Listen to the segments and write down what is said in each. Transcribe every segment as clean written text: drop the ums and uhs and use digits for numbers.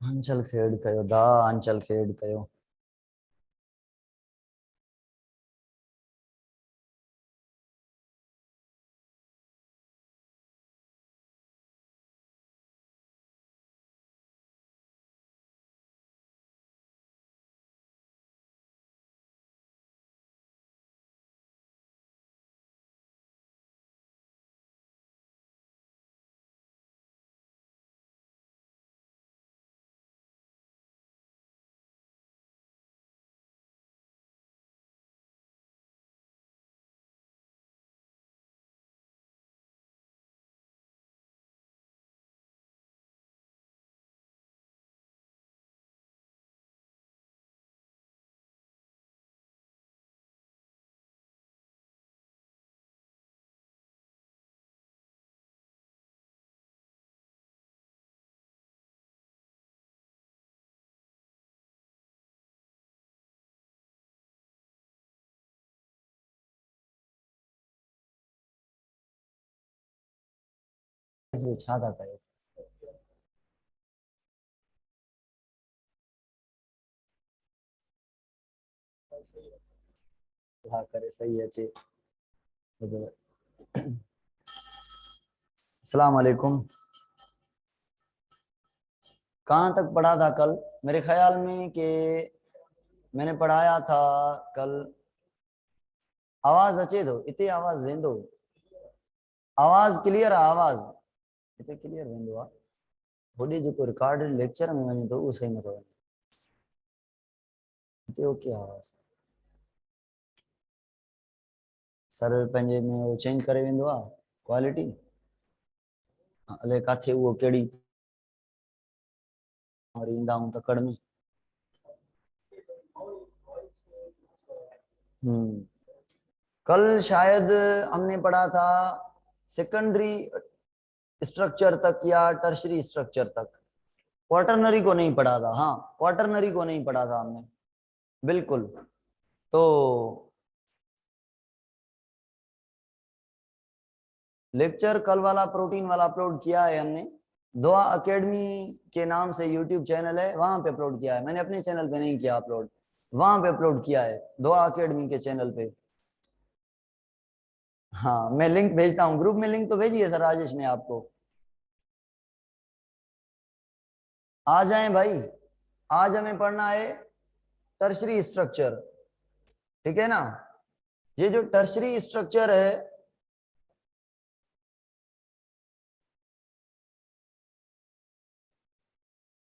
आंचल खेड़ कयो दा आंचल खेड़ कयो। छा था कयो। हा करे सही अचे। अस्सलाम वालेकुम। कहाँ तक पढ़ा था कल? मेरे ख्याल में कि मैंने पढ़ाया था कल। आवाज अचे तो इतने आवाज वेंदो। आवाज क्लियर है? आवाज इतने क्लियर वेंदो आ। होॾे जेको रिकॉर्डेड लेक्चर में वञे तो उहो सही नथो वञे। इते ओके आवाज। सर पंहिंजे में वो चेंज करे वेंदो आ क्वालिटी। अलाए काथे उहो कहिड़ी और ईंदा हूं तकड़ में। कल शायद हमने पढ़ा था सेकेंडरी स्ट्रक्चर तक या टर्शरी स्ट्रक्चर तक। क्वार्टरनरी को नहीं पढ़ा था। हाँ, क्वार्टरनरी को नहीं पढ़ा था हमने, बिल्कुल। तो लेक्चर कल वाला प्रोटीन वाला अपलोड किया है हमने। दुआ एकेडमी के नाम से यूट्यूब चैनल है, वहां पे अपलोड किया है। मैंने अपने चैनल पे नहीं किया अपलोड, वहां पे अपलोड किया है दुआ एकेडमी के चैनल पे। हाँ, मैं लिंक भेजता हूँ ग्रुप में। लिंक तो भेजी है सर राजेश ने आपको। आ जाएं भाई। आज हमें पढ़ना है टर्शरी स्ट्रक्चर, ठीक है ना। ये जो टर्शरी स्ट्रक्चर है,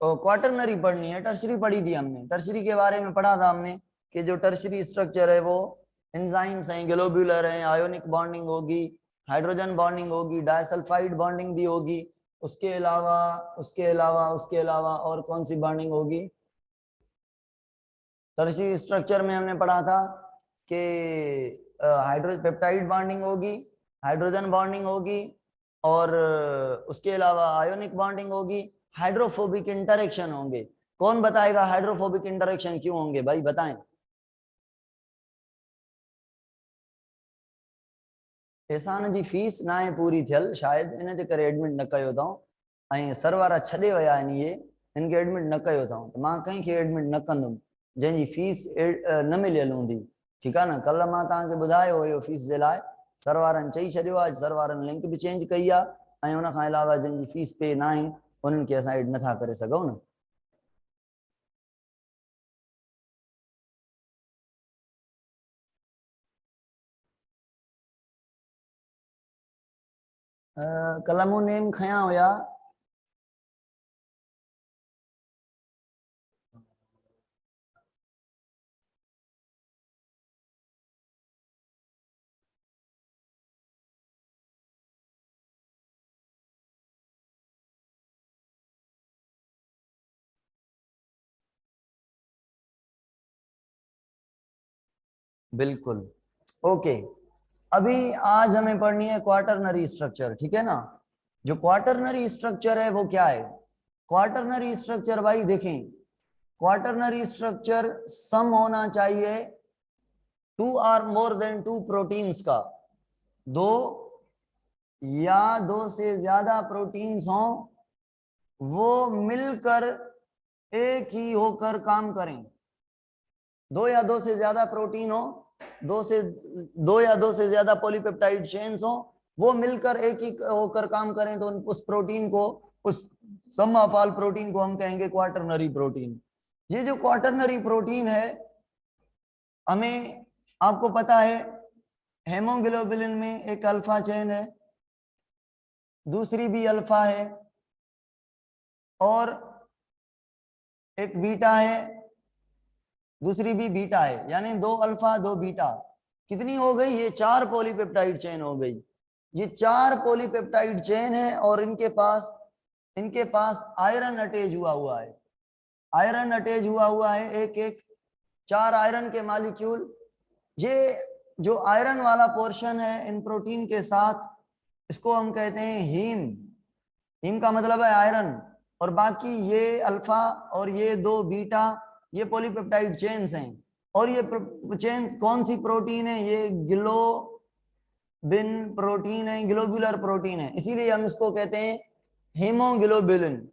तो क्वार्टरनरी पढ़नी है। टर्शरी पढ़ी थी हमने, टर्शरी के बारे में पढ़ा था हमने कि जो टर्शरी स्ट्रक्चर है वो एंजाइम्स हैं, ग्लोब्यूलर हैं, आयोनिक बॉन्डिंग होगी, हाइड्रोजन बॉन्डिंग होगी, डाइसल्फाइड बॉन्डिंग भी होगी। उसके अलावा उसके अलावा और कौन सी बॉन्डिंग होगी? टर्शरी स्ट्रक्चर में हमने पढ़ा था कि हाइड्रोजन पेप्टाइड बॉन्डिंग होगी, हाइड्रोजन बॉन्डिंग होगी, और उसके अलावा आयोनिक बॉन्डिंग होगी, हाइड्रोफोबिक इंटरेक्शन होंगे। कौन बताएगा हाइड्रोफोबिक इंटरेक्शन क्यों होंगे? भाई बताएं। एहसान जी फीस ना है पूरी थियल, शायद इन जे करे एडमिट न कयो अथऊं। ऐं सर वारा छॾे विया आहिनि, इहे इनखे एडमिट न कयो अथऊं। त मां कंहिंखे एडमिट न कंदुमि जंहिंजी फीस न मिलियल हूंदी। ठीकु आहे न। कल्ह मां तव्हांखे ॿुधायो हुयो फीस जे लाइ। सर वारनि चई छॾियो आहे, सर वारनि लिंक बि चेंज कई आहे। ऐं उन खां अलावा जंहिंजी फीस पे न आहे उन्हनि खे असां एड नथा करे सघूं न। कल्ह मूं नेम खयां हुया। बिल्कुल ओके। अभी आज हमें पढ़नी है क्वार्टरनरी स्ट्रक्चर, ठीक है ना। जो क्वार्टरनरी स्ट्रक्चर है वो क्या है? क्वार्टरनरी स्ट्रक्चर भाई देखें, क्वार्टरनरी स्ट्रक्चर सम होना चाहिए टू और मोर देन टू प्रोटीन्स का। दो या दो से ज्यादा प्रोटीन्स हों, वो मिलकर एक ही होकर काम करें, दो या दो से ज्यादा प्रोटीन हो, दो या दो से ज्यादा पॉलीपेप्टाइड चेन्स हो, वो मिलकर एक ही होकर काम करें तो उस प्रोटीन को, उस सम ऑफ ऑल प्रोटीन को हम कहेंगे क्वाटरनरी प्रोटीन। ये जो क्वाटरनरी प्रोटीन है, हमें आपको पता है हेमोग्लोबिन में एक अल्फा चेन है, दूसरी भी अल्फा है और एक बीटा है, दूसरी भी बीटा है, यानी दो अल्फा दो बीटा। कितनी हो गई? ये 4 पॉलीपेप्टाइड चेन हो गई। ये 4 पॉलीपेप्टाइड चेन है और इनके पास आयरन अटैच हुआ है, आयरन अटैच हुआ है, एक एक 4 आयरन के मॉलिक्यूल। ये जो आयरन वाला पोर्शन है इन प्रोटीन के साथ, इसको हम कहते हैं हीम। हीम का मतलब है आयरन। और बाकी ये अल्फा और ये दो बीटा, ये पॉलीपेप्टाइड चेन्स हैं। और ये चेन्स कौन सी प्रोटीन है? ये ग्लोबिन प्रोटीन है, ग्लोबुलर प्रोटीन है, इसीलिए हम इसको कहते हैं हीमोग्लोबिन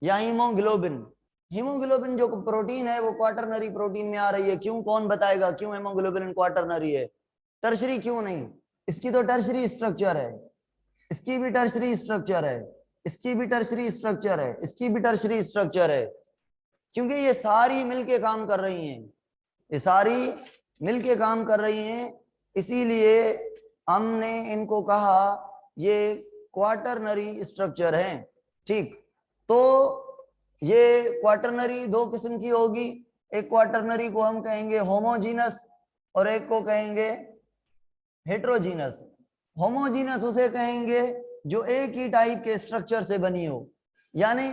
या हीमोग्लोबिन। हीमोग्लोबिन जो प्रोटीन है वो क्वाटरनरी प्रोटीन में आ रही है। क्यों? कौन बताएगा क्यों हीमोग्लोबिन क्वाटरनरी है? टर्शरी क्यों नहीं? इसकी तो टर्शरी स्ट्रक्चर है, इसकी भी टर्शरी स्ट्रक्चर है, इसकी भी टर्शरी स्ट्रक्चर है, इसकी भी टर्शरी स्ट्रक्चर है, क्योंकि ये सारी मिलके काम कर रही हैं, ये सारी मिलके काम कर रही हैं। इसीलिए हमने इनको कहा ये क्वाटरनरी स्ट्रक्चर है। ठीक, तो ये क्वाटरनरी दो किस्म की होगी। एक क्वाटरनरी को हम कहेंगे होमोजीनस और एक को कहेंगे हेट्रोजीनस। होमोजीनस उसे कहेंगे जो एक ही टाइप के स्ट्रक्चर से बनी हो, यानी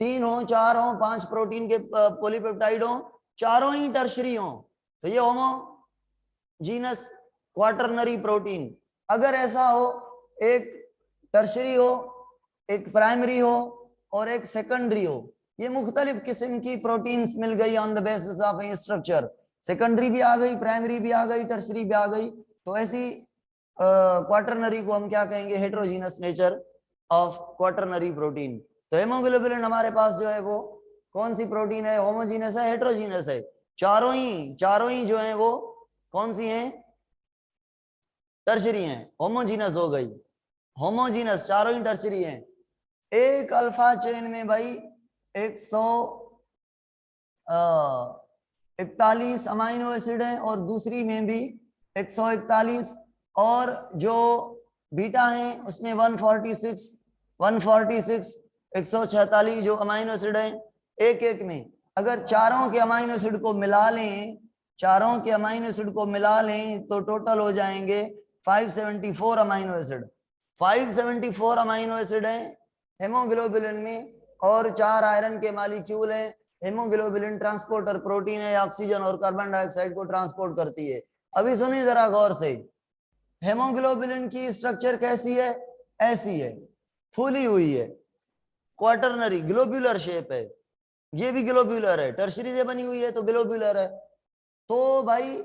3 हो, 4 हो, 5 प्रोटीन के पॉलीपेप्टाइड हो, चारों ही टर्शरी हो, तो ये होमोजीनस क्वाटरनरी प्रोटीन। अगर ऐसा हो, एक टर्शरी हो, एक प्राइमरी हो और एक सेकेंडरी हो, ये मुख्तलिफ किस्म की प्रोटीन्स मिल गई on the basis of A structure. Secondary भी आ गई, प्राइमरी भी आ गई, टर्शरी भी आ गई, तो ऐसी क्वाटरनरी को हम क्या कहेंगे? Heterogeneous nature of quaternary protein. तो हेमोग्लोबिन हमारे पास जो है वो कौन सी प्रोटीन है? होमोजीनस है, हेट्रोजीनस है? चारों ही जो है वो कौन सी हैं? टर्शरी हैं। होमोजीनस हो गई, होमोजीनस चारों ही टर्शरी हैं। एक अल्फा चेन में भाई 141 अमाइनो एसिड है और दूसरी में भी 141, और जो बीटा है उसमें 146 146 जो अमाइनो एसिड है एक एक में। अगर चारों के अमाइनो एसिड को मिला लें, चारों के अमाइनो एसिड को मिला लें तो टोटल हो जाएंगे 574 अमाइनो एसिड। 574 अमाइनो एसिड है हेमोग्लोबिन में और 4 आयरन के मॉलिक्यूल हैं। हेमोग्लोबिन ट्रांसपोर्टर प्रोटीन है, ऑक्सीजन और कार्बन डाइऑक्साइड को ट्रांसपोर्ट करती है। अभी सुनिए जरा गौर से, हेमोग्लोबिन की स्ट्रक्चर कैसी है? ऐसी है, फूली हुई है, क्वाटरनरी ग्लोब्यूलर शेप है। ये भी ग्लोब्यूलर है, टर्शरी से बनी हुई है तो ग्लोब्यूलर है। तो भाई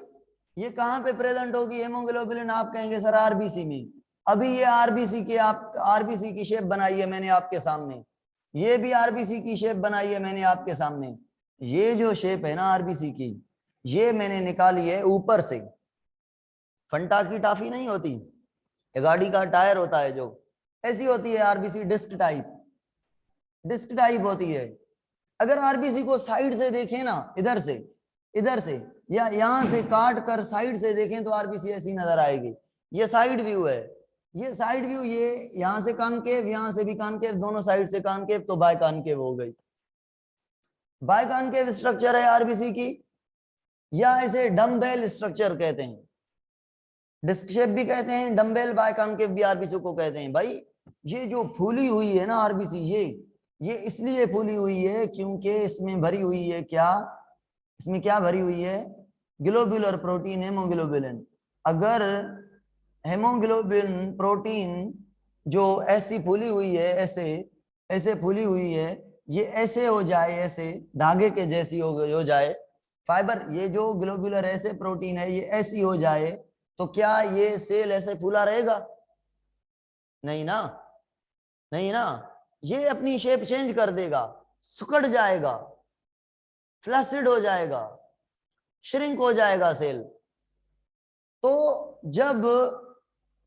ये कहां पे प्रेजेंट होगी हेमोग्लोबिन? आप कहेंगे सर आरबीसी में। अभी ये आरबीसी की शेप बनाई है मैंने आपके सामने, ये भी आरबीसी की शेप बनाई है मैंने आपके सामने। ये जो शेप है ना आरबीसी की, ये मैंने निकाली है ऊपर से। फंटा की टाफी नहीं होती, गाड़ी का टायर होता है जो, ऐसी होती है आरबीसी, डिस्क टाइप होती है। अगर आरबीसी को साइड से देखें ना, इधर से या यहां से काट कर साइड से देखें तो आरबीसी ऐसी नजर आएगी। ये साइड व्यू है, ये साइड व्यू, ये यहां से कॉनकेव, यहां से भी कॉनकेव, दोनों साइड से कॉनकेव, तो बाय कॉनकेव हो गई। बाय कॉनकेव स्ट्रक्चर है आरबीसी की, या इसे डम्बेल स्ट्रक्चर कहते हैं, डिस्क शेप भी कहते हैं, डम्बेल बाय कॉनकेव भी आरबीसी को कहते हैं। भाई ये जो फूली हुई है ना आरबीसी, ये इसलिए फूली हुई है क्योंकि इसमें भरी हुई है क्या? इसमें क्या भरी हुई है? Globular protein, haemoglobin. अगर हेमोग्लोबिन प्रोटीन जो ऐसी फूली हुई है, ऐसे फूली हुई है, ये ऐसे हो जाए, ऐसे धागे के जैसी हो जाए फाइबर, ये जो ग्लोब्यूलर ऐसे प्रोटीन है ये ऐसी हो जाए, तो क्या ये सेल ऐसे फूला रहेगा? नहीं ना, नहीं ना, ये अपनी शेप चेंज कर देगा, सिकुड़ जाएगा। फ्लैसिड हो जाएगा, श्रिंक हो जाएगा सेल। तो जब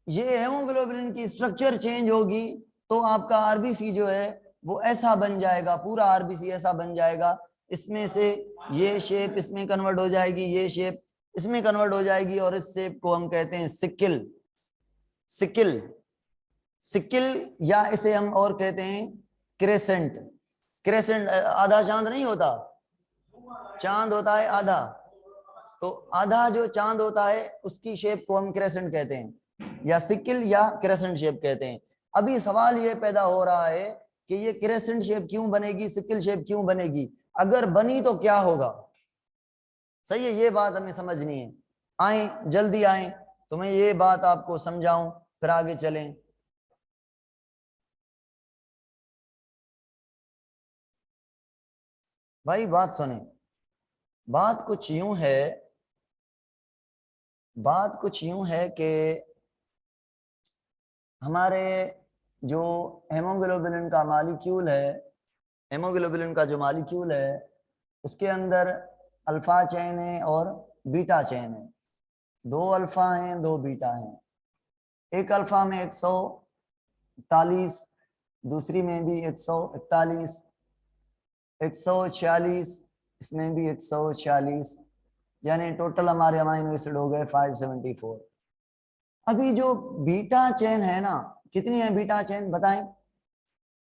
ये हेमोग्लोबिन की स्ट्रक्चर चेंज होगी तो आपका आरबीसी जो है वो ऐसा बन जाएगा, पूरा आरबीसी ऐसा बन जाएगा, इसमें से ये शेप इसमें कन्वर्ट हो जाएगी, ये शेप इसमें कन्वर्ट हो जाएगी, और इस शेप को हम कहते हैं सिकिल। सिकिल सिकिल या इसे हम और कहते हैं क्रेसेंट। क्रेसेंट आधा चांद नहीं होता, चांद होता है आधा, तो आधा जो चांद होता है उसकी शेप को हम क्रेसेंट कहते हैं, या सिकिल या क्रेसेंट शेप कहते हैं। अभी सवाल ये पैदा हो रहा है कि ये क्रेसेंट शेप क्यों बनेगी, सिकिल शेप क्यों बनेगी, अगर बनी तो क्या होगा। सही है, ये बात हमें समझनी है। आए जल्दी आए तो मैं ये बात आपको समझाऊं, फिर आगे चलें। भाई बात सुने, बात कुछ यूं है, बात कुछ यूं है कि हमारे जो हेमोग्लोबिन का मालिक्यूल है, हेमोग्लोबिन का जो मालिक्यूल है उसके अंदर अल्फा चेन है और बीटा चेन है। दो अल्फा हैं, दो बीटा हैं। एक अल्फा में 141, दूसरी में भी 141, 146, इसमें भी 146, यानी टोटल हमारे अमाइनो एसिड हो गए 574। अभी जो बीटा चेन है ना, कितनी है बीटा चेन बताएं,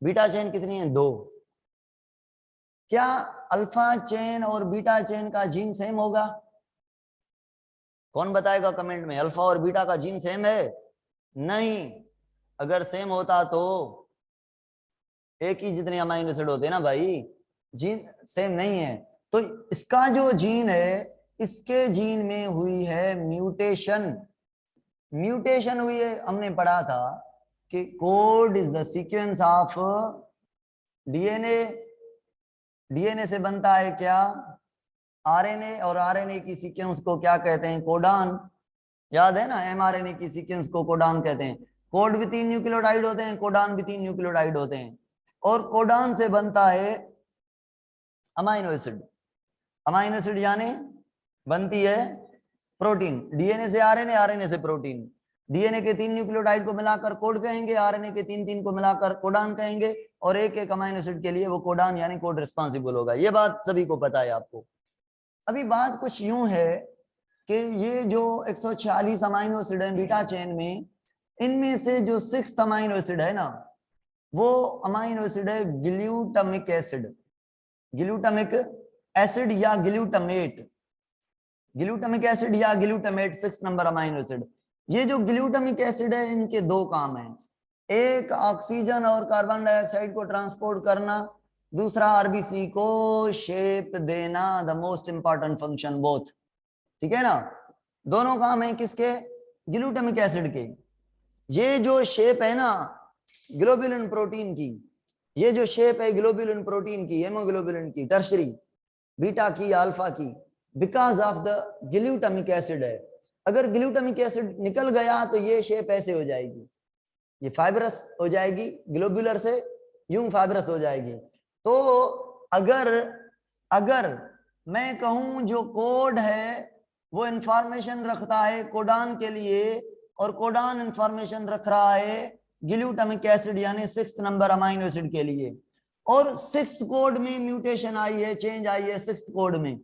बीटा चेन कितनी है? 2। क्या अल्फा चेन और बीटा चेन का जीन सेम होगा? कौन बताएगा कमेंट में, अल्फा और बीटा का जीन सेम है? नहीं, अगर सेम होता तो एक ही जितने अमाइनो एसिड होते ना भाई, जीन सेम नहीं है। तो इसका जो जीन है, इसके जीन में हुई है म्यूटेशन। म्यूटेशन हुई है, हमने पढ़ा था कि code is the sequence of DNA. DNA से बनता है क्या? आरएनए, और आरएनए की सीक्वेंस को क्या कहते हैं? कोडान। याद है ना, एमआरएनए की सीक्वेंस को कोडान कहते हैं। कोड भी 3 न्यूक्लियोटाइड होते हैं, कोडान भी 3 न्यूक्लियोटाइड होते हैं, और कोडान से बनता है अमाइनो एसिड। अमाइनो एसिड यानी बनती है प्रोटीन। डीएनए से आरएनए, आरएनए से प्रोटीन। डीएनए के 3 न्यूक्लियोटाइड को मिलाकर कोड कहेंगे, आरएनए के 3 को मिलाकर कोडान कहेंगे, और एक एक अमाइनो एसिड के लिए वो कोडान यानी कोड रिस्पॉन्सिबल होगा। ये बात सभी को पता है आपको। अभी बात कुछ यूं है कि ये जो 146 अमाइनो एसिड है बीटा चेन में, इनमें से जो 6th अमाइनो एसिड है ना, वो अमाइनो एसिड है ग्लूटामिक एसिड। ग्लूटामिक एसिड या ग्लूटामेट, ग्लूटामिक एसिड या ग्लूटामेट 6 नंबर अमाइनो एसिड। ये जो ग्लूटामिक एसिड है, इनके 2 काम हैं, एक ऑक्सीजन और कार्बन डाइऑक्साइड को ट्रांसपोर्ट करना, दूसरा आरबीसी को शेप देना। The most important function both, ठीक है ना। दोनों काम है किसके? ग्लूटामिक एसिड के। ये जो शेप है ना ग्लोबुलिन प्रोटीन की, ये जो शेप है ग्लोबुलिन प्रोटीन की, हेमोग्लोबिन की, टर्शरी, बीटा की, अल्फा की, because of the glutamic acid है। अगर ग्लूटामिक एसिड निकल गया तो ये शेप ऐसे हो जाएगी, ये फाइब्रस हो जाएगी, ग्लोबुलर से यूं फाइब्रस हो जाएगी। तो अगर मैं कहूं जो कोड है वो इंफॉर्मेशन रखता है कोडान के लिए, और कोडान इंफॉर्मेशन रख रहा है ग्लूटामिक एसिड यानी 6th नंबर अमाइनो एसिड के लिए, और 6th कोड में म्यूटेशन आई है, चेंज आई है 6th कोड में,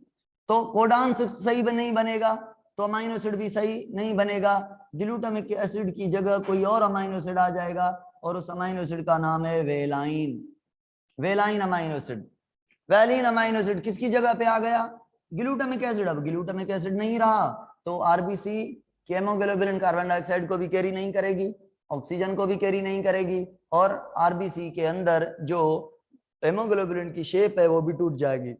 तो कोडान 6th सही नहीं बनेगा, तो अमाइनो एसिड भी सही नहीं बनेगा। ग्लूटामिक एसिड की जगह कोई और अमाइनो एसिड आ जाएगा, और उस अमाइनो एसिड का नाम है valine. Valine amino acid. Valine amino acid किसकी जगह पे आ गया? Glutamic acid. अब ग्लूटामिक एसिड नहीं रहा तो आरबीसी की हेमोग्लोबिन कार्बन डाइऑक्साइड को भी कैरी नहीं करेगी, ऑक्सीजन को भी कैरी नहीं करेगी, और आरबीसी के अंदर जो हेमोग्लोबिन की शेप है वो भी टूट जाएगी।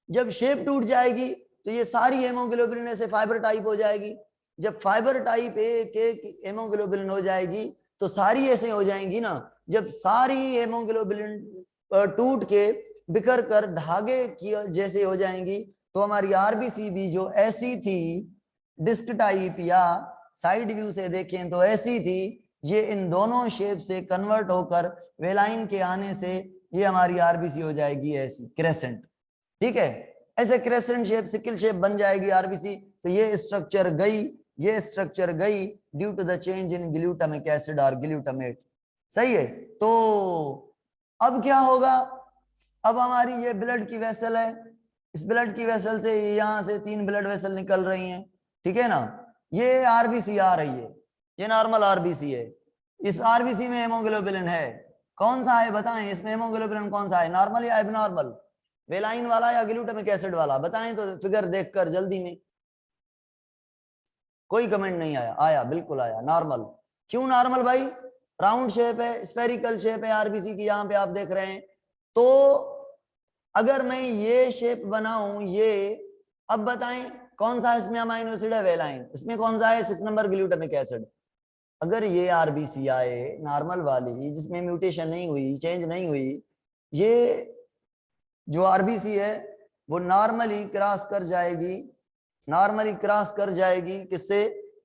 जब शेप टूट जाएगी तो ये सारी हेमोग्लोबिन ऐसे फाइबर टाइप हो जाएगी। जब फाइबर टाइप एक हेमोग्लोबिन हो जाएगी तो सारी ऐसे हो जाएंगी ना। जब सारी हेमोग्लोबिन टूट के बिखर कर धागे की जैसे हो जाएंगी तो हमारी आरबीसी भी जो ऐसी थी डिस्क टाइप या साइड व्यू से देखें तो ऐसी थी, ये इन दोनों शेप से कन्वर्ट होकर वेलाइन के आने से ये हमारी आरबीसी हो जाएगी ऐसी क्रेसेंट। ठीक है, ऐसे क्रेसेंट शेप सिकल शेप बन जाएगी आरबीसी। तो ये स्ट्रक्चर गई, ये स्ट्रक्चर गई due to the change in glutamic acid और ग्लूटामेट। सही है। तो अब क्या होगा, अब हमारी ये ब्लड की वेसल है, इस ब्लड की वेसल से यहां से 3 ब्लड वेसल निकल रही हैं, ठीक है ना। ये आरबीसी आ रही है, ये नॉर्मल आरबीसी है। इस आरबीसी में हेमोग्लोबिन है, कौन सा है बताएं, इसमें हेमोग्लोबिन कौन सा है, नॉर्मल या एबनॉर्मल, वेलाइन वाला या ग्लूटामिक एसिड वाला, बताएं तो फिगर देखकर जल्दी में। कोई कमेंट नहीं आया, आया बिल्कुल आया, नॉर्मल। क्यों नॉर्मल भाई, राउंड शेप है, स्फेरिकल शेप है आरबीसी की, यहाँ पे आप देख रहे हैं। तो अगर मैं ये शेप बनाऊं ये, अब बताएं कौन सा इसमें अमाइनो एसिड है, वेलाइन, इसमें कौन सा है 6 नंबर ग्लूटामिक एसिड। अगर ये आरबीसी आए नॉर्मल वाली जिसमें म्यूटेशन नहीं हुई, चेंज नहीं हुई, ये जो आरबीसी है वो नॉर्मली क्रॉस कर जाएगी, नॉर्मली क्रॉस कर जाएगी किससे,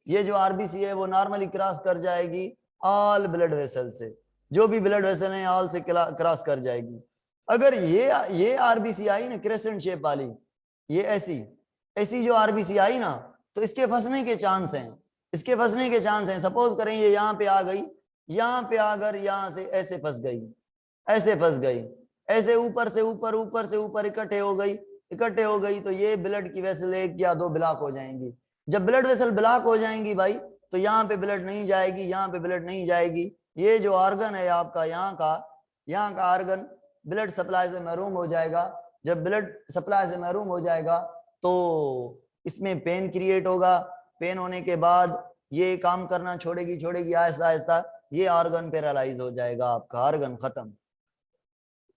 ये जो आरबीसी है वो नॉर्मली क्रॉस कर जाएगी ऑल ब्लड वेसल से, जो भी ब्लड वेसल है ऑल से क्रॉस कर जाएगी। अगर ये आरबीसी आई ना क्रेसेंट शेप वाली, ये ऐसी ऐसी जो आरबीसी आई ना, तो इसके फंसने के चांस हैं, इसके फंसने के चांस हैं। सपोज करें ये यहाँ पे आ गई, यहाँ पे आकर यहाँ से ऐसे फंस गई, ऐसे फंस गई, ऐसे ऊपर से ऊपर, ऊपर से ऊपर इकट्ठे हो गई, इकट्ठे हो गई, तो ये ब्लड की वेसल 1 या 2 ब्लॉक हो जाएंगी। जब ब्लड वेसल ब्लॉक हो जाएंगी भाई, तो यहाँ पे ब्लड नहीं जाएगी, यहाँ पे ब्लड नहीं जाएगी। ये जो ऑर्गन है आपका यहाँ का ऑर्गन ब्लड सप्लाई से महरूम हो जाएगा। जब ब्लड सप्लाई से महरूम हो जाएगा तो इसमें पेन क्रिएट होगा, पेन होने के बाद ये काम करना छोड़ेगी आहिस्ता आहिस्ता, ये ऑर्गन पैरालाइज हो जाएगा, आपका ऑर्गन खत्म।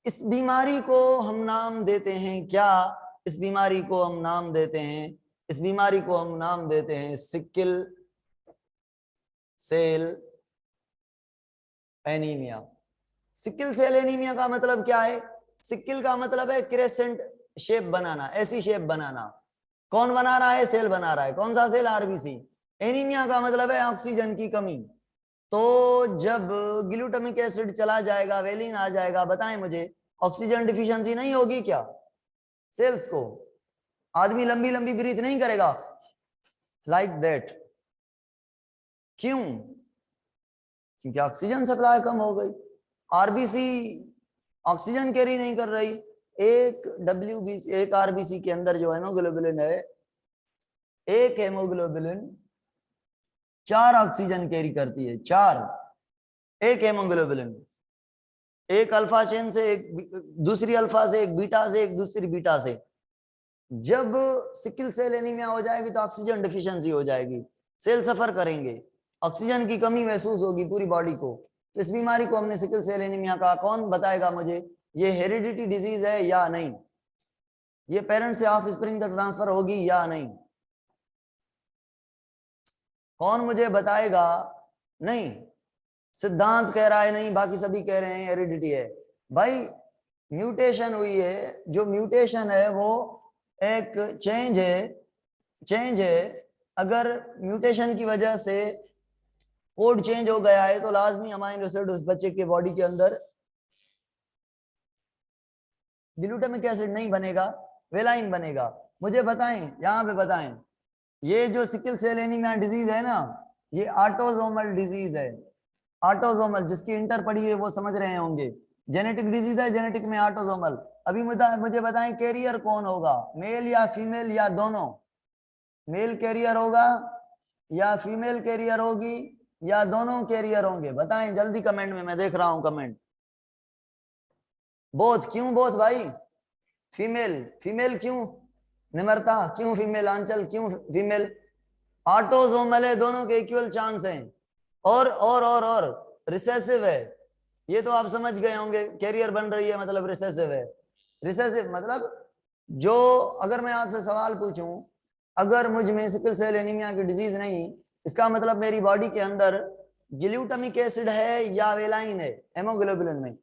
इस बीमारी को हम नाम देते हैं क्या, इस बीमारी को हम नाम देते हैं, इस बीमारी को हम नाम देते हैं sickle cell anaemia. Sickle cell anaemia का मतलब क्या है, सिकल का मतलब है क्रेसेंट शेप बनाना, ऐसी शेप बनाना। कौन बना रहा है, सेल बना रहा है, कौन सा सेल, आरबीसी। एनीमिया का मतलब है ऑक्सीजन की कमी। तो जब ग्लूटामिक एसिड चला जाएगा, वेलिन आ जाएगा, बताएं मुझे ऑक्सीजन डिफिशियंसी नहीं होगी क्या सेल्स को, आदमी लंबी लंबी ब्रीथ नहीं करेगा लाइक दैट, क्यों, क्योंकि ऑक्सीजन सप्लाई कम हो गई, आरबीसी ऑक्सीजन कैरी नहीं कर रही। एक डब्ल्यूबीसी, एक आरबीसी के अंदर जो हेमोग्लोबिन है, एक हेमोग्लोबिन 4 ऑक्सीजन कैरी करती है, 4, एक हेमोग्लोबिन, एक अल्फा चेन से, एक दूसरी अल्फा से, एक बीटा से, एक दूसरी बीटा से। जब सिकल सेल एनीमिया हो जाएगी तो ऑक्सीजन डिफिशियंसी हो जाएगी, सेल सफर करेंगे, ऑक्सीजन की कमी महसूस होगी पूरी बॉडी को। तो इस बीमारी को हमने सिकल सेल एनीमिया कहा। कौन बताएगा मुझे ये हेरिडिटी डिजीज है या नहीं, ये पेरेंट से ऑफ स्प्रिंग तक ट्रांसफर होगी या नहीं, कौन मुझे बताएगा। नहीं, सिद्धांत कह रहा है नहीं, बाकी सभी कह रहे हैं हेरिडिटी है। भाई म्यूटेशन हुई है, जो म्यूटेशन है वो एक चेंज है, अगर म्यूटेशन की वजह से कोड चेंज हो गया है तो लाजमी अमाइनो एसिड उस बच्चे के बॉडी के अंदर ग्लूटामिक एसिड नहीं बनेगा, वेलाइन बनेगा। मुझे बताएं, यहाँ पे बताएं, ये जो सिकल सेल एनीमिया डिजीज है ना, ये ऑटोसोमल डिजीज है, ऑटोसोमल, जिसकी इंटर पड़ी है वो समझ रहे होंगे, जेनेटिक डिजीज है, जेनेटिक में ऑटोसोमल। अभी मुझे बताएं कैरियर कौन होगा, मेल या फीमेल या दोनों, मेल कैरियर होगा या फीमेल कैरियर होगी या दोनों कैरियर होंगे, बताएं जल्दी कमेंट में, मैं देख रहा हूं कमेंट। बोथ, क्यों बोथ भाई, फीमेल, फीमेल क्यों, निमरता क्यों फीमेल, आंचल क्यों फीमेल, ऑटोसोमल है, दोनों के इक्वल चांस हैं। और रिसेसिव है, ये तो आप समझ गए होंगे, कैरियर बन रही है मतलब रिसेसिव है। रिसेसिव मतलब जो, अगर मैं आपसे सवाल पूछूं, अगर मुझ में सिकल सेल एनीमिया की डिजीज नहीं, इसका मतलब मेरी बॉडी के अंदर ग्लूटामिक एसिड है या वेलाइन है, हेमोग्लोबिन में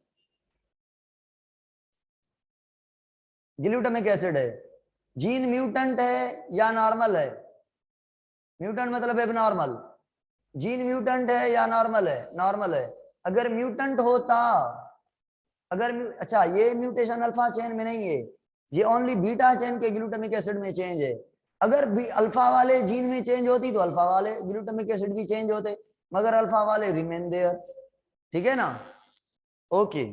ग्लूटामिक एसिड है, जीन म्यूटेंट है या नॉर्मल है, म्यूटेंट मतलब एबनॉर्मल, जीन म्यूटेंट है या नॉर्मल है, नॉर्मल है। अगर म्यूटेंट होता, अगर अच्छा ये म्यूटेशन अल्फा चेन में नहीं है, ये ओनली बीटा चेन के ग्लूटामिक एसिड में चेंज है। अगर भी अल्फा वाले जीन में चेंज होती तो अल्फा वाले ग्लूटामिक एसिड भी चेंज होते, मगर अल्फा वाले रिमेन देयर। ठीक है ना? ओके,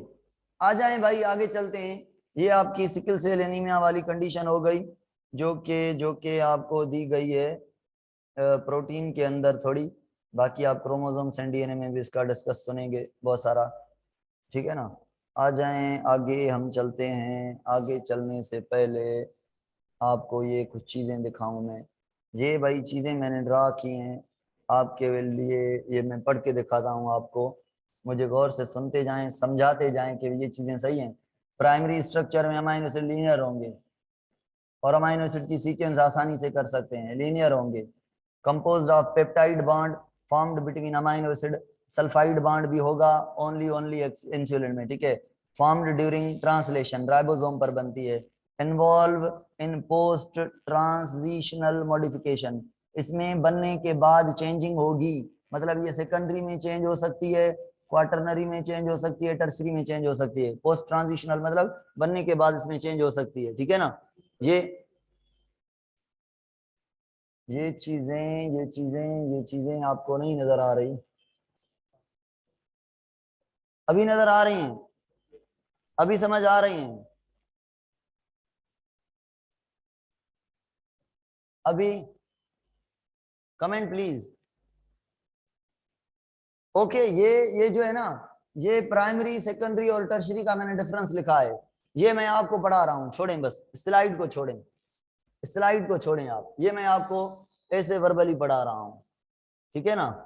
आ जाए भाई, आगे चलते हैं। ये आपकी सिकल सेल एनीमिया वाली कंडीशन हो गई, जो कि आपको दी गई है प्रोटीन के अंदर थोड़ी। बाकी आप क्रोमोसोम्स एंड डीएनए में भी इसका डिस्कस सुनेंगे बहुत सारा। ठीक है ना? आ जाएं आगे, हम चलते हैं। आगे चलने से पहले आपको ये कुछ चीज़ें दिखाऊं मैं। ये भाई चीज़ें मैंने ड्रा की हैं आपके लिए, ये मैं पढ़ के दिखाता हूँ आपको। मुझे गौर से सुनते जाएं, समझाते जाएं कि ये चीज़ें सही हैं। प्राइमरी स्ट्रक्चर में अमाइनो एसिड लीनियर होंगे और अमाइनो एसिड की सीक्वेंस आसानी से कर सकते हैं, लीनियर होंगे। Composed of peptide bond formed between amino acid, sulphide bond भी होगा ओनली इंसुलिन में। ठीक है? फॉर्म्ड ड्यूरिंग ट्रांसलेशन, राइबोसोम पर बनती है। Involve in post transitional modification, इसमें बनने के बाद चेंजिंग होगी, मतलब ये सेकेंडरी में चेंज हो सकती है, क्वार्टरनरी में चेंज हो सकती है, टर्सरी में चेंज हो सकती है। पोस्ट ट्रांजिशनल मतलब बनने के बाद इसमें चेंज हो सकती है। ठीक है ना? ये चीजें आपको नहीं नजर आ रही? अभी नजर आ रही हैं? अभी समझ आ रही हैं? अभी कमेंट प्लीज। ओके, ये जो है ना, ये प्राइमरी सेकेंडरी और टर्शरी का मैंने डिफरेंस लिखा है, ये मैं आपको पढ़ा रहा हूं। छोड़ें बस, स्लाइड को छोड़ें, स्लाइड को छोड़ें आप, ये मैं आपको ऐसे वर्बली पढ़ा रहा हूं। ठीक है ना?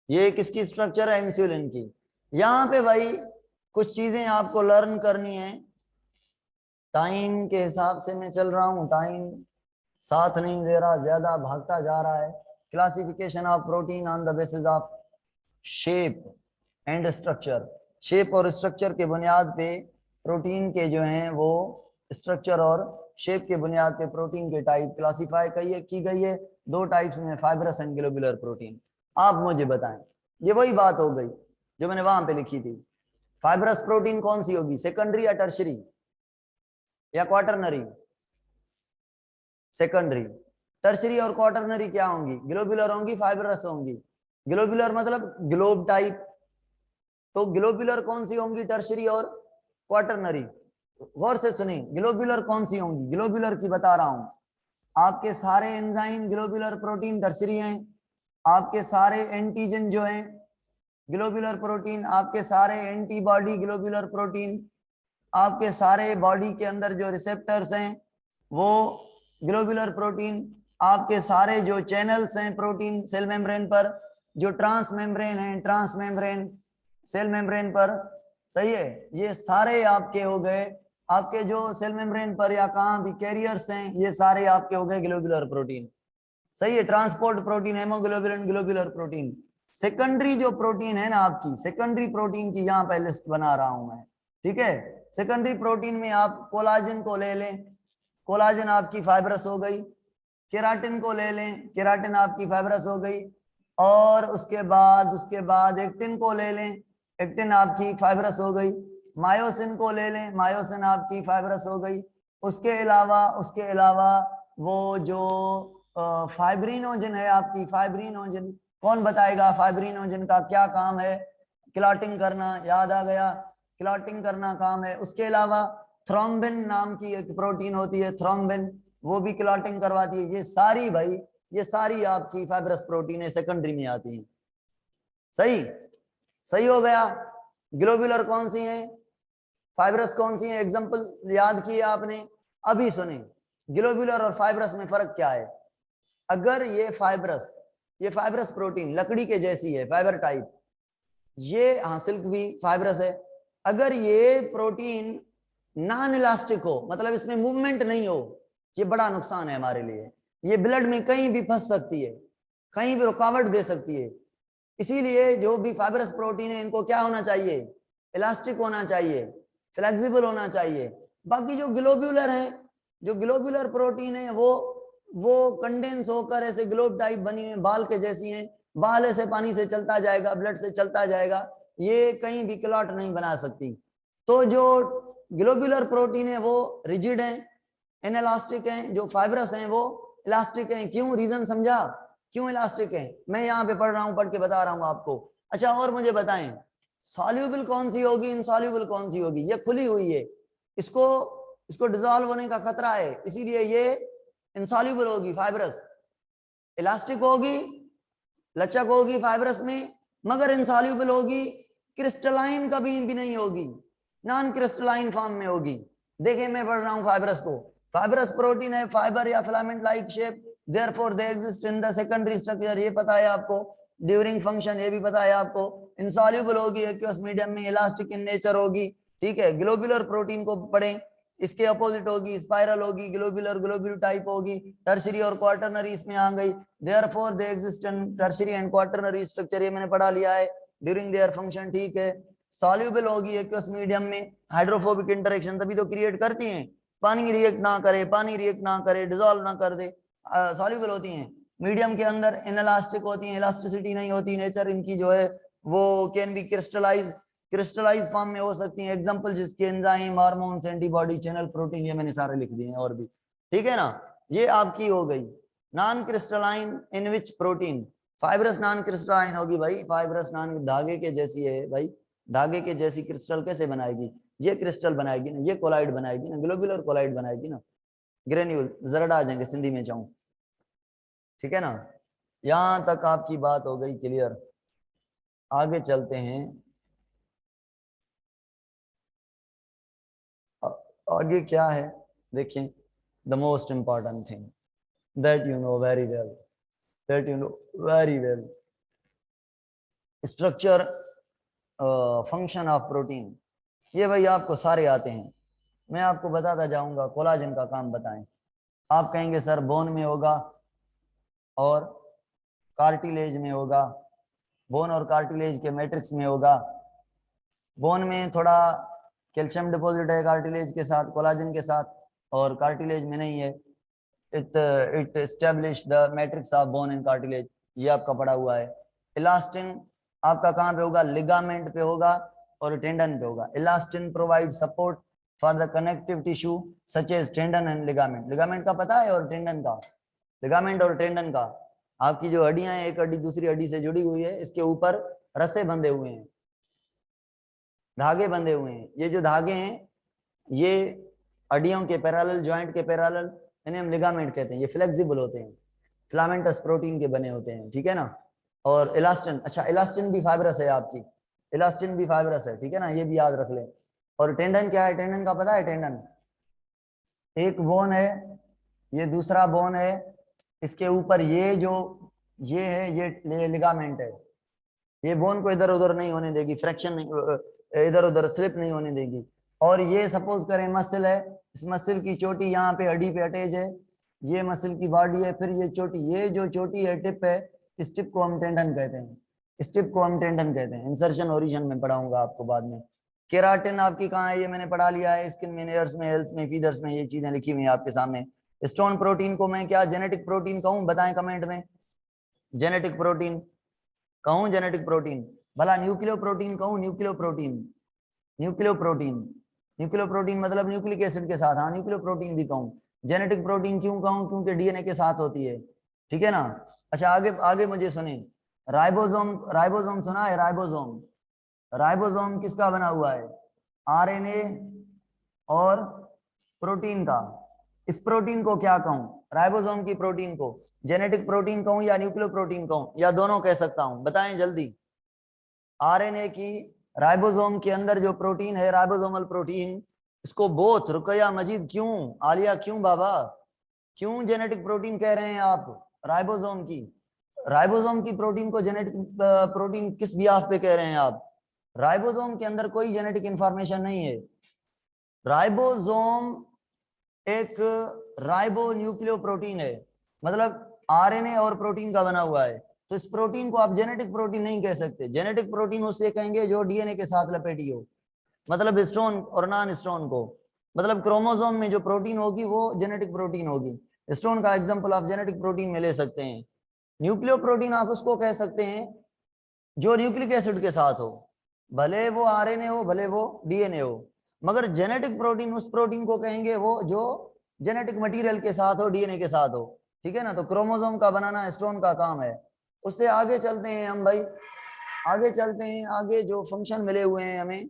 ये किसकी स्ट्रक्चर है? इंसुलिन की। यहाँ पे भाई कुछ चीजें आपको लर्न करनी है। टाइम के हिसाब से मैं चल रहा हूँ, टाइम साथ नहीं दे रहा, ज्यादा भागता जा रहा है। Classification of protein on the basis of shape and structure, shape और स्ट्रक्चर के बुनियाद पे प्रोटीन के जो हैं वो स्ट्रक्चर और शेप के बुनियाद पे प्रोटीन के टाइप क्लासिफाई की गई है। दो टाइप्स में, फाइब्रस एंड ग्लोबुलर प्रोटीन। आप मुझे बताएं, ये वही बात हो गई जो मैंने वहां पे लिखी थी। फाइब्रस प्रोटीन कौन सी होगी, सेकेंडरी या टर्शरी या क्वार्टरनरी? सेकेंडरी। टर्शरी और क्वार्टरनरी क्या होंगी? ग्लोबुलर होंगी, फाइब्रस होंगी। ग्लोबुलर मतलब ग्लोब टाइप, तो ग्लोबुलर कौन सी होंगी? टर्शरी और क्वार्टरनरी। गौर से सुनिए, ग्लोबुलर कौन सी होंगी? ग्लोबुलर की बता रहा हूं। आपके सारे एंजाइम ग्लोबुलर प्रोटीन टर्शरी हैं। आपके सारे एंटीजन जो हैं ग्लोबुलर प्रोटीन, आपके सारे एंटीबॉडी ग्लोबुलर प्रोटीन, आपके सारे बॉडी के अंदर जो रिसेप्टर्स हैं वो ग्लोबुलर प्रोटीन, आपके सारे जो चैनल्स हैं प्रोटीन सेल मेम्ब्रेन पर, जो ट्रांस मेम्ब्रेन है, ट्रांस मेम्ब्रेन सेल मेम्ब्रेन पर, सही है, ये सारे आपके हो गए। आपके जो सेल मेम्ब्रेन पर या कहाँ भी कैरियर्स हैं, ये सारे आपके हो गए ग्लोबुलर प्रोटीन। सही है? Transport protein, haemoglobin, globular protein. Secondary जो प्रोटीन है ना आपकी, सेकेंडरी प्रोटीन की यहाँ पे लिस्ट बना रहा हूं मैं। ठीक है? सेकेंडरी प्रोटीन में आप कोलाजन को ले लें, कोलाजन आपकी फाइब्रस हो गई। केराटिन को ले लें, केराटिन आपकी फाइब्रस हो गई। और उसके बाद एक्टिन को ले लें, एक्टिन आपकी फाइब्रस हो गई। मायोसिन को ले लें, मायोसिन आपकी फाइब्रस हो गई। उसके अलावा वो जो फाइब्रिनोजन है आपकी, फाइब्रिनोजन कौन बताएगा? फाइब्रिनोजन का क्या काम है? क्लॉटिंग करना, याद आ गया, क्लॉटिंग करना काम है। उसके अलावा थ्रोम्बिन नाम की एक प्रोटीन होती है, थ्रोम्बिन, वो भी क्लॉटिंग करवाती है। ये सारी भाई, ये सारी आपकी फाइब्रस प्रोटीन है, सेकेंडरी में आती है। सही? सही हो गया। ग्लोबुलर कौन सी है, फाइब्रस कौन सी है? एग्जांपल याद किए आपने। अभी सुने, ग्लोबुलर और फाइब्रस में फर्क क्या है। अगर ये फाइब्रस प्रोटीन लकड़ी के जैसी है, फाइबर टाइप, ये हाँ सिल्क भी फाइब्रस है। अगर ये प्रोटीन नॉन इलास्टिक हो, मतलब इसमें मूवमेंट नहीं हो, ये बड़ा नुकसान है हमारे लिए। ये ब्लड में कहीं भी फंस सकती है, कहीं भी रुकावट दे सकती है। इसीलिए जो भी फाइब्रस प्रोटीन है, इनको क्या होना चाहिए? इलास्टिक होना चाहिए, फ्लेक्सिबल होना चाहिए। बाकी जो ग्लोबुलर है, जो ग्लोबुलर प्रोटीन है वो कंडेंस होकर ऐसे ग्लोब टाइप बनी है, बाल के जैसी हैं, बाले से पानी से चलता जाएगा, ब्लड से चलता जाएगा, ये कहीं भी क्लॉट नहीं बना सकती। तो जो ग्लोबुलर प्रोटीन है वो रिजिड है, इनएलास्टिक है, जो फाइब्रस हैं वो इलास्टिक हैं। क्यों? रीजन समझा क्यों इलास्टिक है? मैं यहाँ पे पढ़ रहा हूँ, पढ़ के बता रहा हूँ आपको। अच्छा और मुझे बताएं, सॉल्यूबल कौन सी होगी, इनसॉल्यूबल कौन सी होगी? ये खुली हुई है, इसको डिसॉल्व होने का खतरा है, इसीलिए ये इनसॉल्यूबल होगी, फाइब्रस। इलास्टिक होगी, लचक होगी फाइब्रस में, मगर इनसॉल्यूबल होगी, क्रिस्टलाइन कभी भी नहीं होगी, नॉन क्रिस्टलाइन फॉर्म में होगी। देखिए मैं पढ़ रहा हूं फाइब्रस को, फाइब्रस प्रोटीन है, फाइबर या filament like shape, therefore they exist in the secondary structure, ये पता है आपको। ड्यूरिंग फंक्शन, ये भी पता है आपको। इनसॉल्यूबल होगी, एक्वस मीडियम में, इलास्टिक इन नेचर होगी, ठीक है। ग्लोबुलर प्रोटीन को पढ़ें, इसके अपोजिट होगी, स्पाइरल होगी, ग्लोबुलर ग्लोबुल टाइप होगी, टर्शरी और क्वार्टरनरी इसमें आ गई। Therefore they exist in tertiary and quaternary structure, ये मैंने पढ़ा लिया है। ड्यूरिंग देयर फंक्शन, ठीक है। सॉल्यूबल होगी एक्वस मीडियम में, हाइड्रोफोबिक इंटरेक्शन तभी तो क्रिएट करती हैं, पानी रिएक्ट ना करे, पानी रिएक्ट ना करे, डिसॉल्व ना कर दे, सॉल्यूबल होती हैं। मीडियम के अंदर इनएलास्टिक होती हैं, इलास्टिसिटी नहीं होती, नेचर इनकी जो है वो कैन बी क्रिस्टलाइज फॉर्म में हो सकती हैं। एग्जांपल जिसके enzyme, hormones, antibody, channel protein, ये मैंने सारे लिख दिए हैं और भी, ठीक है ना। ये आपकी हो गई नॉन क्रिस्टलाइन इन विच प्रोटीन, फाइब्रस नॉन क्रिस्टलाइन होगी भाई, फाइब्रस नॉन, धागे के जैसी है भाई, धागे के जैसी क्रिस्टल कैसे बनाएगी? ये क्रिस्टल बनाएगी ना, ये कोलाइड बनाएगी ना, ग्लोबुलर कोलाइड बनाएगी ना, ग्रेन्यूल। जरड आ जाएंगे सिंधी में चाहूं, ठीक है ना। यहां तक आपकी बात हो गई क्लियर। आगे चलते हैं, आगे क्या है देखिए, the most important thing that you know very well, that you know very well, structure function of protein. ये भाई आपको सारे आते हैं, मैं आपको बताता जाऊंगा। कोलाजन का काम बताएं, आप कहेंगे सर बोन में होगा और कार्टिलेज में होगा, बोन और कार्टिलेज के मैट्रिक्स में होगा। बोन में थोड़ा कैल्शियम डिपॉजिट है कार्टिलेज के साथ, कोलाजन के साथ, और कार्टिलेज में नहीं है। It establish the matrix of bone and cartilage, ये आपका पड़ा हुआ है। इलास्टिन आपका कहाँ पे होगा? लिगामेंट पे होगा और टेंडन पे होगा। Elastin provide support for the connective tissue such as tendon and ligament. Ligament का पता है और टेंडन का, लिगामेंट और टेंडन का, आपकी जो हड्डियां हैं, एक हड्डी दूसरी हड्डी से जुड़ी हुई है, इसके ऊपर रस्से बंधे हुए हैं, धागे बंधे हुए हैं। ये जो धागे हैं ये हड्डियों के पैरेलल, जॉइंट के पैरेलल, इन्हें हम लिगामेंट कहते हैं। ये फ्लेक्सिबल होते हैं, फिलामेंटस प्रोटीन के बने होते हैं, ठीक है ना। और इलास्टिन, अच्छा इलास्टिन भी फाइब्रस है आपकी, इलास्टिन भी फाइब्रस है, ठीक है ना, ये भी याद रख लें। और टेंडन क्या है? टेंडन का पता है? टेंडन एक बोन है, ये दूसरा बोन है, इसके ऊपर ये जो ये है, ये लिगामेंट है। ये बोन को इधर उधर नहीं होने देगी, फ्रैक्शन नहीं, इधर उधर स्लिप नहीं होने देगी। और ये सपोज करें मसल है, इस मसल की चोटी यहाँ पे हड्डी पे अटैच है, ये मसल की बॉडी है, फिर ये चोटी, ये जो चोटी है, टिप है, इस टिप को हम टेंडन कहते हैं, इस टिप को हम टेंडन कहते हैं। इंसर्शन ओरिजिन में पढ़ाऊंगा आपको बाद में। केराटिन आपकी कहाँ है? ये मैंने पढ़ा लिया है, स्किन में, नेयर्स में, हेल्थ में, फीदर्स में, ये चीजें लिखी हुई है आपके सामने। स्टोन प्रोटीन को मैं क्या जेनेटिक प्रोटीन कहूँ? बताएं कमेंट में। जेनेटिक प्रोटीन कहूँ? जेनेटिक प्रोटीन भला न्यूक्लियो प्रोटीन कहूँ? Nucleo protein, nucleo protein, nucleo protein मतलब न्यूक्लिक एसिड के साथ, हाँ न्यूक्लियो प्रोटीन भी कहूँ। जेनेटिक प्रोटीन क्यों कहूँ? क्योंकि डीएनए के साथ होती है, ठीक है ना। अच्छा आगे आगे मुझे सुने, राइबोसोम, राइबोसोम सुना है? राइबोसोम, राइबोसोम किसका बना हुआ है? आरएनए और प्रोटीन का। इस प्रोटीन को क्या कहूं? राइबोसोम की प्रोटीन को जेनेटिक प्रोटीन कहूं या न्यूक्लियो प्रोटीन कहूं, या दोनों कह सकता हूं? बताएं जल्दी। आरएनए की, राइबोसोम के अंदर जो प्रोटीन है, राइबोसोमल प्रोटीन, इसको बोथ, रुकया मजीद क्यों, आलिया क्यों, बाबा क्यों जेनेटिक प्रोटीन कह रहे हैं आप? राइबोसोम की, राइबोसोम की प्रोटीन को जेनेटिक प्रोटीन किस बिहाफ पे कह रहे हैं आप? राइबोसोम के अंदर कोई जेनेटिक इंफॉर्मेशन नहीं है। राइबोसोम एक राइबो न्यूक्लियो प्रोटीन है, मतलब आरएनए और प्रोटीन का बना हुआ है। तो इस प्रोटीन को आप जेनेटिक प्रोटीन नहीं कह सकते। जेनेटिक प्रोटीन उसे कहेंगे जो डीएनए के साथ लपेटी हो, मतलब स्टोन और नॉन स्टोन को, मतलब क्रोमोसोम में जो प्रोटीन होगी वो जेनेटिक प्रोटीन होगी। स्टोन का एग्जांपल आप जेनेटिक प्रोटीन में ले सकते हैं। न्यूक्लियोप्रोटीन आप उसको कह सकते हैं जो न्यूक्लिक एसिड के साथ हो, भले वो आरएनए हो भले वो डीएनए हो। मगर जेनेटिक प्रोटीन उस प्रोटीन को कहेंगे वो जो जेनेटिक मटेरियल के साथ हो, डीएनए के साथ हो, ठीक है ना। तो क्रोमोसोम का बनाना हिस्टोन का काम है। उससे आगे चलते हैं हम भाई, आगे चलते हैं। आगे जो फंक्शन मिले हुए हैं हमें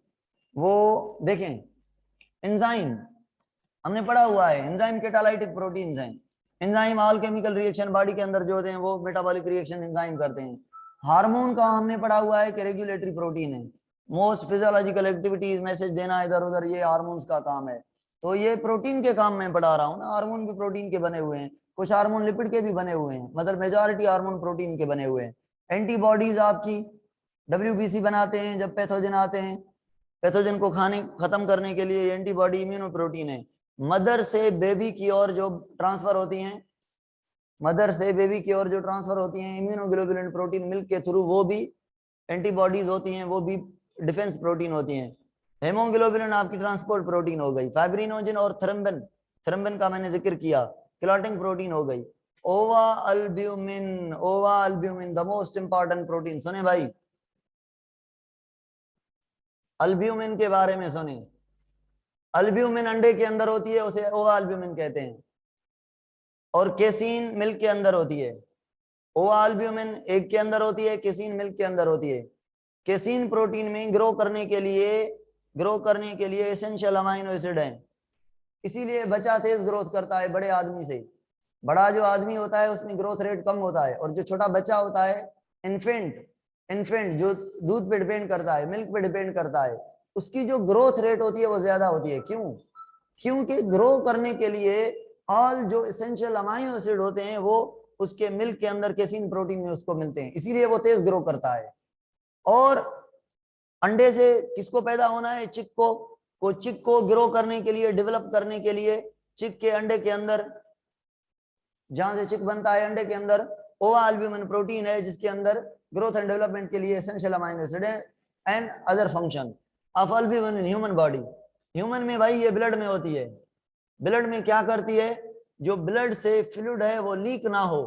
वो देखें। एंजाइम हमने पढ़ा हुआ है, एंजाइम कैटालाइटिक प्रोटीन्स हैं। Enzyme all chemical reaction body के अंदर जो होते हैं वो मेटाबॉलिक रिएक्शन एंजाइम करते हैं। हार्मोन का हमने पढ़ा हुआ है कि रेगुलेटरी प्रोटीन है। मोस्ट फिजियोलॉजिकल एक्टिविटीज, मैसेज देना इधर उधर, ये हार्मोन्स का काम है। तो ये प्रोटीन के काम में पढ़ा रहा हूँ ना। हार्मोन भी प्रोटीन के बने हुए हैं, कुछ हार्मोन लिपिड के भी बने हुए हैं, मतलब मेजॉरिटी हार्मोन प्रोटीन के बने हुए हैं। एंटीबॉडीज आपकी WBC बनाते हैं जब पैथोजन आते हैं। पैथोजन को खत्म करने के लिए एंटीबॉडी इम्यूनो प्रोटीन है। मदर से बेबी की ओर जो ट्रांसफर होती हैं, मदर से बेबी की ओर जो ट्रांसफर होती हैं इम्यूनोग्लोबुलिन प्रोटीन मिल्क के थ्रू, वो भी एंटीबॉडीज होती हैं, वो भी डिफेंस प्रोटीन होती हैं। हेमोग्लोबिन आपकी ट्रांसपोर्ट प्रोटीन हो गई। फाइब्रिनोजन और थ्रम्बिन, थ्रम्बिन का मैंने जिक्र किया, क्लॉटिंग प्रोटीन हो गई। ओवा अल्ब्यूमिन, ओवा albumin the most important protein. सुने भाई, अल्ब्यूमिन के बारे में सुने। अल्ब्यूमिन अंडे के अंदर होती है, उसे ओवा अल्ब्यूमिन कहते हैं। और केसीन मिल्क के अंदर होती है। ओवा अल्ब्यूमिन एग के अंदर होती है, केसीन मिल्क के अंदर होती है। केसीन प्रोटीन में ग्रो करने के लिए एसेंशियल अमाइनो एसिड है। इसीलिए बच्चा तेज ग्रोथ करता है बड़े आदमी से। बड़ा जो आदमी होता है उसमें ग्रोथ रेट कम होता है, और जो छोटा बच्चा होता है, इन्फेंट जो दूध पे डिपेंड करता है, मिल्क पे डिपेंड करता है, उसकी जो ग्रोथ रेट होती है वो ज्यादा होती है। क्यों? क्योंकि ग्रो करने के लिए ऑल जो एसेंशियल अमाइनो एसिड होते हैं वो उसके मिल्क के अंदर केसीन प्रोटीन में उसको मिलते हैं, इसीलिए वो तेज ग्रो करता है। और अंडे से किसको पैदा होना है? चिक को चिक को ग्रो करने के लिए, डेवलप करने के लिए, चिक के अंडे के अंदर, जहां से चिक बनता है अंडे के अंदर, ओवा अल्ब्यूमिन प्रोटीन है जिसके अंदर ग्रोथ एंड डेवलपमेंट के लिए एसेंशियल अमाइनो एसिड है and other function of albumin in human body. Human में भाई ये ब्लड में होती है। ब्लड में क्या करती है? जो ब्लड से फ्लूइड है वो लीक ना हो,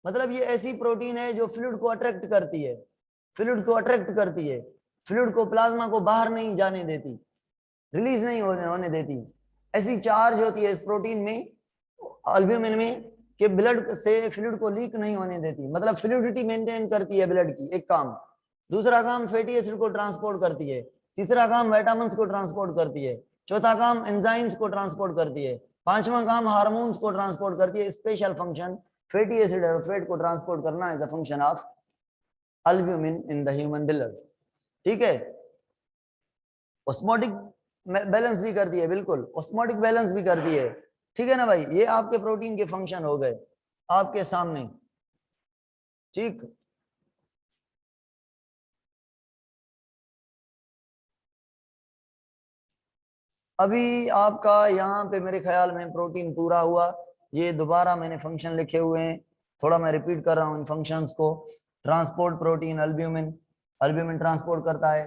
मतलब ये ऐसी प्रोटीन है जो फ्लूइड को अट्रैक्ट करती है, फ्लूइड को अट्रैक्ट करती है, फ्लूइड को, प्लाज्मा को बाहर नहीं जाने देती, रिलीज नहीं होने देती। ऐसी चार्ज होती है इस प्रोटीन में, अल्ब्यूमिन में, कि ब्लड से फ्लूइड को लीक नहीं होने देती, मतलब फ्लूइडिटी मेंटेन करती है ब्लड की, एक काम। दूसरा काम फैटी एसिड को ट्रांसपोर्ट करती है। तीसरा काम विटामिन्स को ट्रांसपोर्ट करती है। चौथा काम एंजाइम्स को ट्रांसपोर्ट करती है। पांचवा काम हार्मोन्स को ट्रांसपोर्ट करती है। स्पेशल फंक्शन फैटी एसिड और फैट को ट्रांसपोर्ट करना is the function of albumin in the human blood. ठीक है। ऑस्मोटिक बैलेंस भी करती है, बिल्कुल ऑस्मोटिक बैलेंस भी करती है। ठीक है ना भाई, ये आपके प्रोटीन के फंक्शन हो गए आपके सामने। ठीक, अभी आपका यहाँ पे मेरे ख्याल में प्रोटीन पूरा हुआ। ये दोबारा मैंने फंक्शन लिखे हुए हैं, थोड़ा मैं रिपीट कर रहा हूँ इन फंक्शंस को। Transport protein albumin, albumin transport करता है